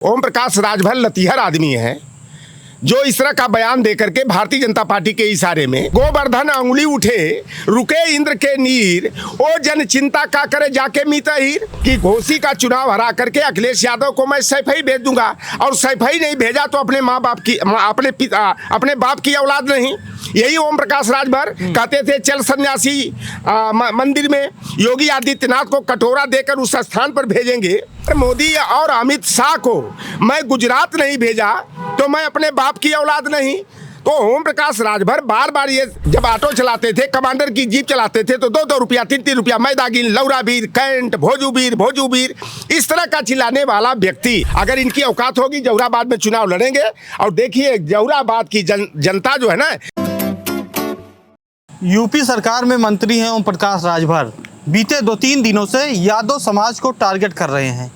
ओम प्रकाश राजभर लतीहर आदमी है जो इस तरह का बयान देकर के भारतीय जनता पार्टी के इशारे में गोवर्धन अंगुली उठे रुके इंद्र के नीर ओ जन चिंता का करे जाके मीतहीर कि घोसी का चुनाव हरा करके अखिलेश यादव को मैं सैफई भेज दूंगा और सैफई नहीं भेजा तो अपने माँ बाप की अपने बाप की औलाद नहीं। यही ओम प्रकाश राजभर कहते थे चल सन्यासी मंदिर में योगी आदित्यनाथ को कटोरा देकर उस स्थान पर भेजेंगे। मोदी और अमित शाह को मैं गुजरात नहीं भेजा तो मैं अपने बाप की औलाद नहीं। तो ओम प्रकाश राजभर बार बार ये जब ऑटो चलाते थे, कमांडर की जीप चलाते थे तो 2-2 रुपया 3-3 रुपया मैदागिन लौराबीर कैंट भोजूबीर इस तरह का चिल्लाने वाला व्यक्ति अगर इनकी औकात होगी जौहराबाद में चुनाव लड़ेंगे। और देखिए जौहराबाद की जनता जो है ना, यूपी सरकार में मंत्री हैं ओम प्रकाश राजभर बीते 2-3 दिनों से यादव समाज को टारगेट कर रहे हैं।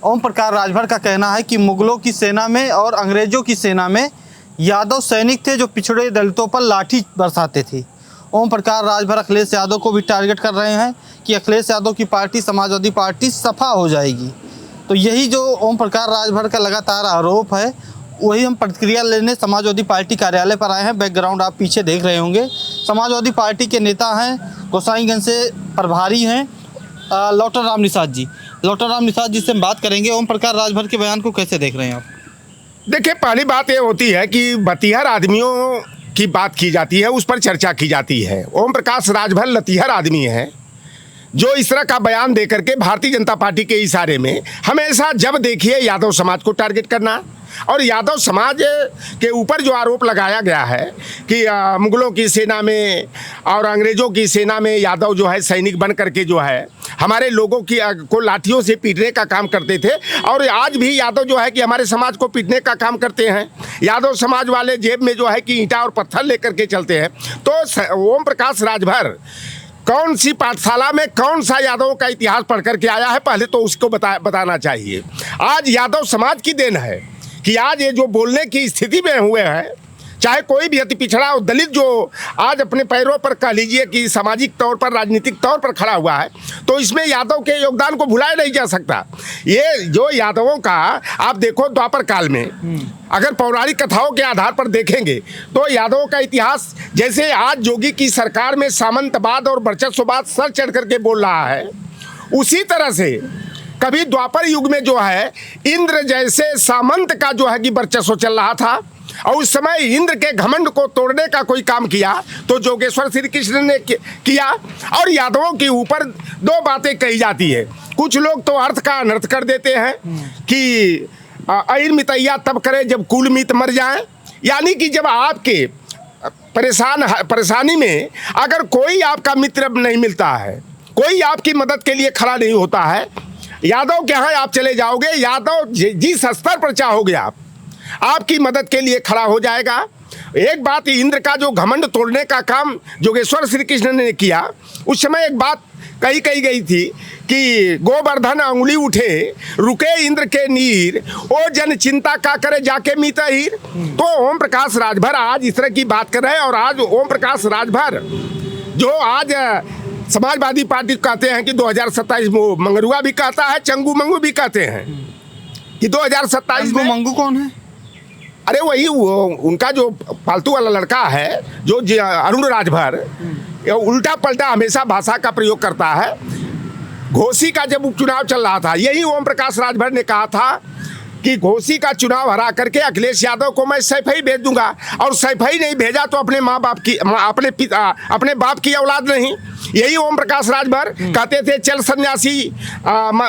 ओम प्रकाश राजभर का कहना है कि मुगलों की सेना में और अंग्रेजों की सेना में यादव सैनिक थे जो पिछड़े दलितों पर लाठी बरसाते थे। ओम प्रकाश राजभर अखिलेश यादव को भी टारगेट कर रहे हैं कि अखिलेश यादव की पार्टी समाजवादी पार्टी सफा हो जाएगी। तो यही जो ओम प्रकाश राजभर का लगातार आरोप है वही हम प्रतिक्रिया लेने समाजवादी पार्टी कार्यालय पर आए हैं। बैकग्राउंड आप पीछे देख रहे होंगे। समाजवादी पार्टी के नेता हैं, गोसाईगंज से प्रभारी हैं लौटर राम निषाद जी। लौटर राम निषाद जी से हम बात करेंगे। ओम प्रकाश राजभर के बयान को कैसे देख रहे हैं आप? देखिए पहली बात ये होती है कि लतीहर आदमियों की बात की जाती है, उस पर चर्चा की जाती है। ओम प्रकाश राजभर लतीहर आदमी है जो इस तरह का बयान देकर के भारतीय जनता पार्टी के इशारे में हमेशा जब देखिए यादव समाज को टारगेट करना और यादव समाज के ऊपर जो आरोप लगाया गया है कि मुगलों की सेना में और अंग्रेज़ों की सेना में यादव जो है सैनिक बन करके जो है हमारे लोगों की को लाठियों से पीटने का काम करते थे और आज भी यादव जो है कि हमारे समाज को पीटने का काम करते हैं। यादव समाज वाले जेब में जो है कि ईंटा और पत्थर लेकर के चलते हैं। तो ओम प्रकाश राजभर कौन सी पाठशाला में कौन सा यादवों का इतिहास पढ़ करके आया है, पहले तो उसको बताना चाहिए। आज यादव समाज की देन है कि आज ये जो बोलने की स्थिति में हुए हैं, चाहे कोई भी अति पिछड़ा और दलित जो आज अपने पैरों पर कह लीजिए कि सामाजिक तौर पर राजनीतिक तौर पर खड़ा हुआ है, तो इसमें यादव के योगदान को भुलाया नहीं जा सकता। ये जो यादवों का आप देखो द्वापर काल में अगर पौराणिक कथाओं के आधार पर देखेंगे तो यादवों का इतिहास जैसे आज योगी की सरकार में सामंतवाद और वर्चस्ववाद सर चढ़ करके बोल रहा है, उसी तरह से कभी द्वापर युग में जो है इंद्र जैसे सामंत का जो है कि वर्चस्व चल रहा था और उस समय इंद्र के घमंड को तोड़ने का कोई काम किया तो जोगेश्वर श्री कृष्ण ने किया। और यादवों के ऊपर 2 बातें कही जाती है। कुछ लोग तो अर्थ का अनर्थ कर देते हैं कि अहिर मितैया तब करे जब कुल मित मर जाए, यानी कि जब आपके परेशानी में अगर कोई आपका मित्र नहीं मिलता है, कोई आपकी मदद के लिए खड़ा नहीं होता है, यादव के यहाँ आप चले जाओगे, यादव जिस स्तर पर चाहोगे आप आपकी मदद के लिए खड़ा हो जाएगा। एक बात इंद्र का जो घमंड तोड़ने का काम जोगेश्वर श्री कृष्ण ने किया, उस समय एक बात कही गई थी कि गोवर्धन अंगुली उठे रुके इंद्र के नीर ओ जन चिंता का करे जाके मीतहीर। तो ओम प्रकाश राजभर आज इस तरह की बात कर रहे हैं। और आज ओम प्रकाश राजभर जो आज समाजवादी पार्टी कहते हैं कि 2027 में मंगरुआ भी कहता है, चंगू मंगू भी कहते हैं कि 2027 में। मंगू कौन है? अरे वही उनका जो पालतू वाला लड़का है जो अरुण राजभर, उल्टा पलटा हमेशा भाषा का प्रयोग करता है। घोसी का जब उपचुनाव चल रहा था, यही ओम प्रकाश राजभर ने कहा था कि घोसी का चुनाव हरा करके अखिलेश यादव को मैं सैफई भेज दूंगा और सैफई नहीं भेजा तो अपने माँ बाप की अपने बाप की औलाद नहीं। यही ओम प्रकाश राजभर कहते थे चल सन्यासी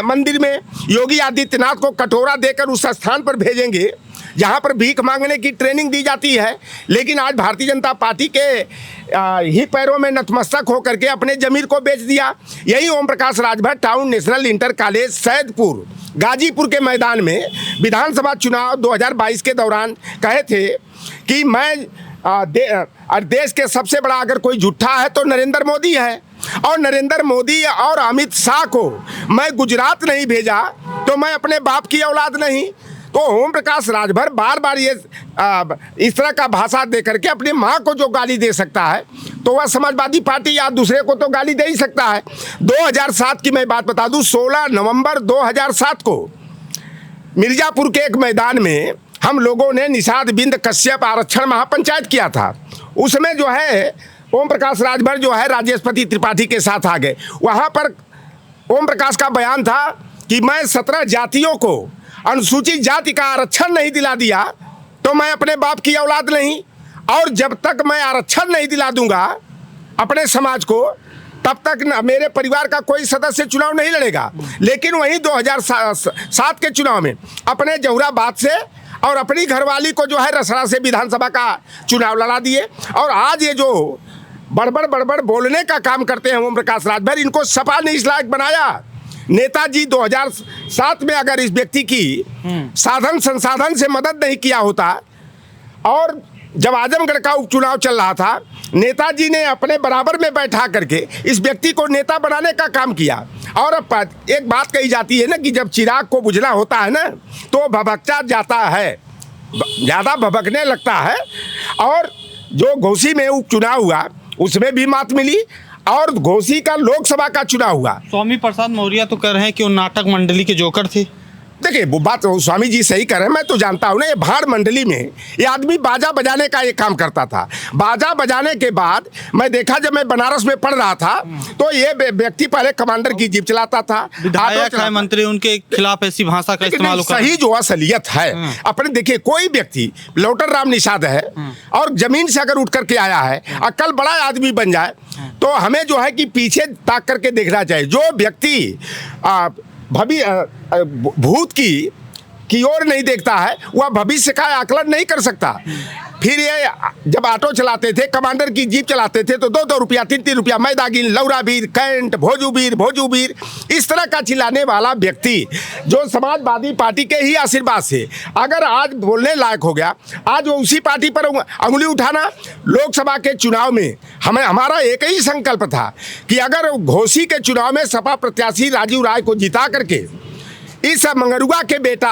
मंदिर में योगी आदित्यनाथ को कटोरा देकर उस स्थान पर भेजेंगे जहाँ पर भीख मांगने की ट्रेनिंग दी जाती है। लेकिन आज भारतीय जनता पार्टी के ही पैरों में नतमस्तक होकर के अपने जमीर को बेच दिया। यही Om Prakash Rajbhar town national inter college Saidpur Ghazipur के मैदान में विधानसभा चुनाव 2022 के दौरान कहे थे कि मैं देश के सबसे बड़ा अगर कोई झूठा है तो नरेंद्र मोदी है और नरेंद्र मोदी और अमित शाह को मैं गुजरात नहीं भेजा तो मैं अपने बाप की औलाद नहीं। तो ओम प्रकाश राजभर बार बार ये इस तरह का भाषा दे करके अपनी माँ को जो गाली दे सकता है तो वह समाजवादी पार्टी या दूसरे को तो गाली दे ही सकता है। 2007 की मैं बात बता दूं, 16 नवंबर 2007 को मिर्जापुर के एक मैदान में हम लोगों ने निषाद बिंद कश्यप आरक्षण महापंचायत किया था। उसमें जो है ओम प्रकाश राजभर जो है राजेशपति त्रिपाठी के साथ आ गए। वहाँ पर ओम प्रकाश का बयान था कि मैं 17 जातियों को अनुसूचित जाति का आरक्षण नहीं दिला दिया तो मैं अपने बाप की औलाद नहीं, और जब तक मैं आरक्षण नहीं दिला दूंगा अपने समाज को तब तक मेरे परिवार का कोई सदस्य चुनाव नहीं लड़ेगा। लेकिन वहीं 2007 के चुनाव में अपने जहुराबाद से और अपनी घरवाली को जो है रसड़ा से विधानसभा का चुनाव लड़ा दिए। और आज ये जो बड़बड़ बोलने का काम करते हैं ओम प्रकाश राजभर, इनको सपा ने इस लायक बनाया। नेताजी 2007 में अगर इस व्यक्ति की साधन संसाधन से मदद नहीं किया होता, और जब आजमगढ़ का उपचुनाव चल रहा था, नेताजी ने अपने बराबर में बैठा करके इस व्यक्ति को नेता बनाने का काम किया। और अब एक बात कही जाती है ना कि जब चिराग को बुझना होता है ना तो भभकता जाता है, ज़्यादा भभकने लगता है। और जो घोसी में उपचुनाव हुआ उसमें भी मात मिली, और घोसी का लोकसभा का चुनाव हुआ। स्वामी प्रसाद मौर्य तो कह रहे हैं कि वो नाटक मंडली के जोकर थे। देखिए वो बात स्वामी जी सही कर रहे हैं, मैं तो जानता हूँ ना। ये भाड़ मंडली में ये आदमी बाजा बजाने का ये काम करता था। बाजा बजाने के बाद मैं देखा, जब मैं बनारस में पढ़ रहा था तो ये व्यक्ति पहले कमांडर की जीप चलाता था, विधायक है, मंत्री, उनके खिलाफ ऐसी भाषा का इस्तेमाल कर। सही जो असलियत है अपने देखिए, कोई व्यक्ति लौटर राम निषाद है और जमीन से अगर उठ करके आया है और कल बड़ा आदमी बन जाए तो हमें जो है कि पीछे ताक करके देखना चाहिए। जो व्यक्ति भूत की ओर नहीं देखता है वह भविष्य का आकलन नहीं कर सकता। फिर ये जब ऑटो चलाते थे, कमांडर की जीप चलाते थे तो 2-2 रुपया 3-3 रुपया मैदागिन, लौराबीर, कैंट, भोजूबीर इस तरह का चिल्लाने वाला व्यक्ति जो समाजवादी पार्टी के ही आशीर्वाद से अगर आज बोलने लायक हो गया, आज वो उसी पार्टी पर अंगुली उठाना। लोकसभा के चुनाव में हमारा एक ही संकल्प था कि अगर घोसी के चुनाव में सपा प्रत्याशी राजीव राय को जिता करके इस मंगरुआ के बेटा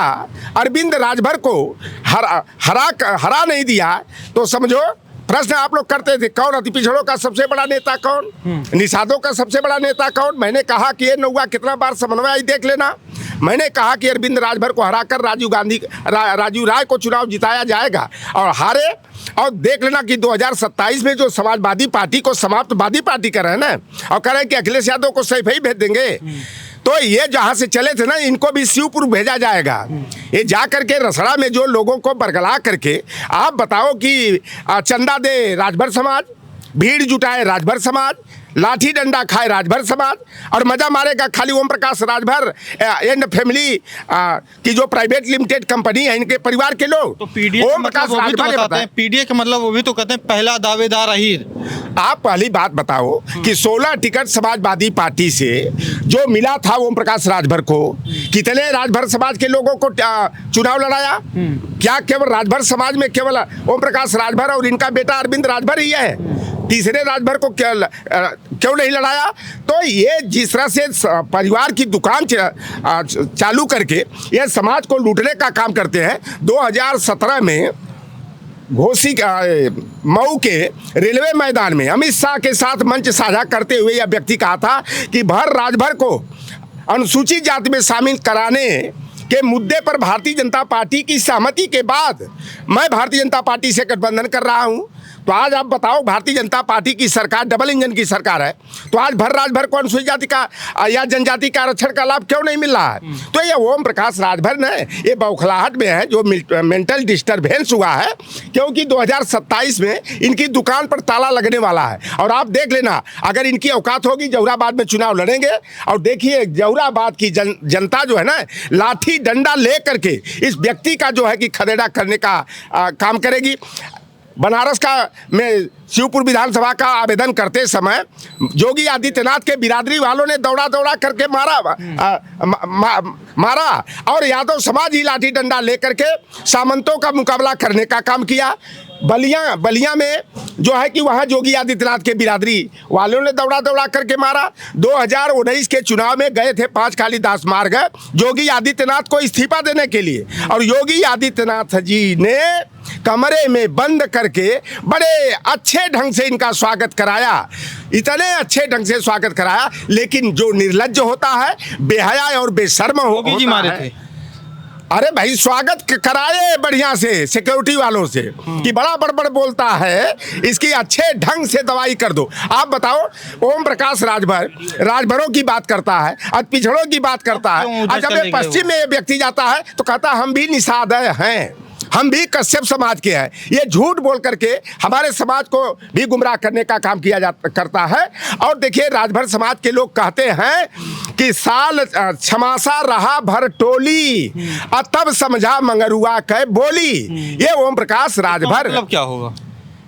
अरविंद राजभर को हरा नहीं दिया तो समझो प्रश्न आप लोग करते थे कौन अति पिछड़ों का सबसे बड़ा नेता कौन, निषादों का सबसे बड़ा नेता कौन। मैंने कहा कि ये नौवा कितना बार समन्वय देख लेना। मैंने कहा कि अरविंद राजभर को हराकर राजीव राय को चुनाव जिताया जाएगा और हारे। और देख लेना कि 2027 में जो समाजवादी पार्टी को समाप्तवादी पार्टी कर रहे हैं ना, और कह रहे हैं कि अखिलेश यादव को सही ही भेज देंगे, तो ये जहाँ से चले थे ना इनको भी शिवपुर भेजा जाएगा। ये जा करके रसड़ा में जो लोगों को बरगला करके आप बताओ कि चंदा दे राजभर समाज, भीड़ जुटाए राजभर समाज, लाठी डंडा खाए राजभर समाज, और मजा मारेगा खाली ओम प्रकाश राजभर एंड फैमिली की जो प्राइवेट लिमिटेड कंपनी है इनके परिवार के लोग। तो पीडीए ओम प्रकाश राजभर, पीडीए का मतलब वो भी तो कहते हैं पहला दावेदार अहीर। आप पहली बात बताओ कि 16 टिकट समाजवादी पार्टी से जो मिला था ओम प्रकाश राजभर को, कितने राजभर समाज के लोगों को चुनाव लड़ाया? क्या केवल राजभर समाज में केवल ओम प्रकाश राजभर और इनका बेटा अरविंद राजभर ही है? तीसरे राजभर को क्यों नहीं लड़ाया? तो ये जिस तरह से परिवार की दुकान चालू करके ये समाज को लूटने का काम करते हैं। 2017 में घोसी मऊ के रेलवे मैदान में अमित शाह के साथ मंच साझा करते हुए यह व्यक्ति कहा था कि भर राजभर को अनुसूचित जाति में शामिल कराने के मुद्दे पर भारतीय जनता पार्टी की सहमति के बाद मैं भारतीय जनता पार्टी से गठबंधन कर रहा हूं। तो आज आप बताओ, भारतीय जनता पार्टी की सरकार डबल इंजन की सरकार है, तो आज भर राजभर को अनुसूचित जाति का या जनजाति का आरक्षण का लाभ क्यों नहीं मिल रहा है? तो ये ओम प्रकाश राजभर ने ये बौखलाहट में है, जो मेंटल डिस्टर्बेंस हुआ है, क्योंकि 2027 में इनकी दुकान पर ताला लगने वाला है। और आप देख लेना, अगर इनकी औकात होगी जहुराबाद में चुनाव लड़ेंगे, और देखिए जहुराबाद की जनता जो है ना लाठी डंडा ले करके इस व्यक्ति का जो है कि खदेड़ा करने का काम करेगी। बनारस का में शिवपुर विधानसभा का आवेदन करते समय योगी आदित्यनाथ के बिरादरी वालों ने दौड़ा करके मारा और यादव समाज ही लाठी डंडा लेकर के सामंतों का मुकाबला करने का काम किया। बलिया में जो है कि वहाँ योगी आदित्यनाथ के बिरादरी वालों ने दौड़ा करके मारा। 2019 के चुनाव में गए थे 5 कालीदास मार्ग योगी आदित्यनाथ को इस्तीफा देने के लिए, और योगी आदित्यनाथ जी ने कमरे में बंद करके बड़े अच्छे ढंग से इनका स्वागत कराया, इतने अच्छे ढंग से स्वागत कराया। लेकिन जो निर्लज्ज होता है, बेहया और बेशर्म होता है, अरे भाई स्वागत कराए बढ़िया से सिक्योरिटी वालों से कि बड़ा बड़बड़ बोलता है, इसकी अच्छे ढंग से दवाई कर दो। आप बताओ, ओम प्रकाश राजभरों की बात करता है, पिछड़ों की बात करता है, और जब ये पश्चिम में व्यक्ति जाता है तो कहता है हम भी निषाद हैं, हम भी कश्यप समाज के हैं। ये झूठ बोल करके हमारे समाज को भी गुमराह करने का काम करता है। और देखिए, राजभर समाज के लोग कहते हैं कि साल क्षमासा रहा भर टोली, तब समझा मंगरुआ कह बोली। ये ओम प्रकाश राजभर मतलब क्या होगा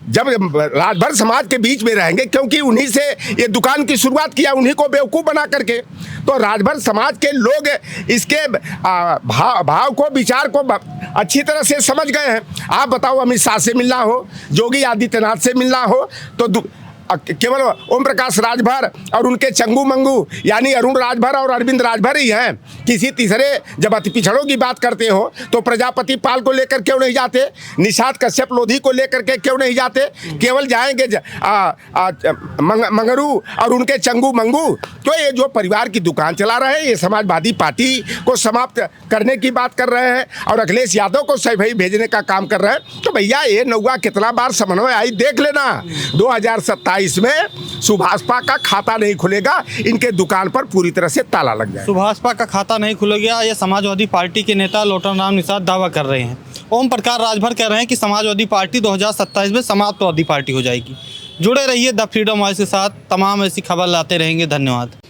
जब राजभर समाज के बीच में रहेंगे, क्योंकि उन्हीं से ये दुकान की शुरुआत किया, उन्हीं को बेवकूफ़ बना करके, तो राजभर समाज के लोग इसके भाव को, विचार को अच्छी तरह से समझ गए हैं। आप बताओ, अमित शाह से मिलना हो, योगी आदित्यनाथ से मिलना हो, तो केवल ओम प्रकाश राजभर और उनके चंगू मंगू यानी अरुण राजभर और अरविंद राजभर ही हैं। किसी तीसरे, जब अति पिछड़ों की बात करते हो तो प्रजापति पाल को लेकर क्यों नहीं जाते, निषाद कश्यप लोधी को लेकर के क्यों नहीं जाते, केवल जाएंगे मंगरू और उनके चंगू मंगू। तो ये जो परिवार की दुकान चला रहे हैं, ये समाजवादी पार्टी को समाप्त करने की बात कर रहे हैं और अखिलेश यादव को सही भेजने का काम कर रहे हैं। तो भैया, ये नौवा कितना बार समन्वय आई देख लेना। 2027 में सुभाषपा का खाता नहीं खुलेगा, इनके दुकान पर पूरी तरह से ताला लग जाएगा। सुभाषपा का खाता नहीं खुलेगा, ये समाजवादी पार्टी के नेता लोटन राम निषाद दावा कर रहे हैं। ओम प्रकाश राजभर कह रहे हैं कि समाजवादी पार्टी 2027 में समाजवादी पार्टी हो जाएगी। जुड़े रहिए द फ्रीडम वॉइस के साथ, तमाम ऐसी खबर लाते रहेंगे। धन्यवाद।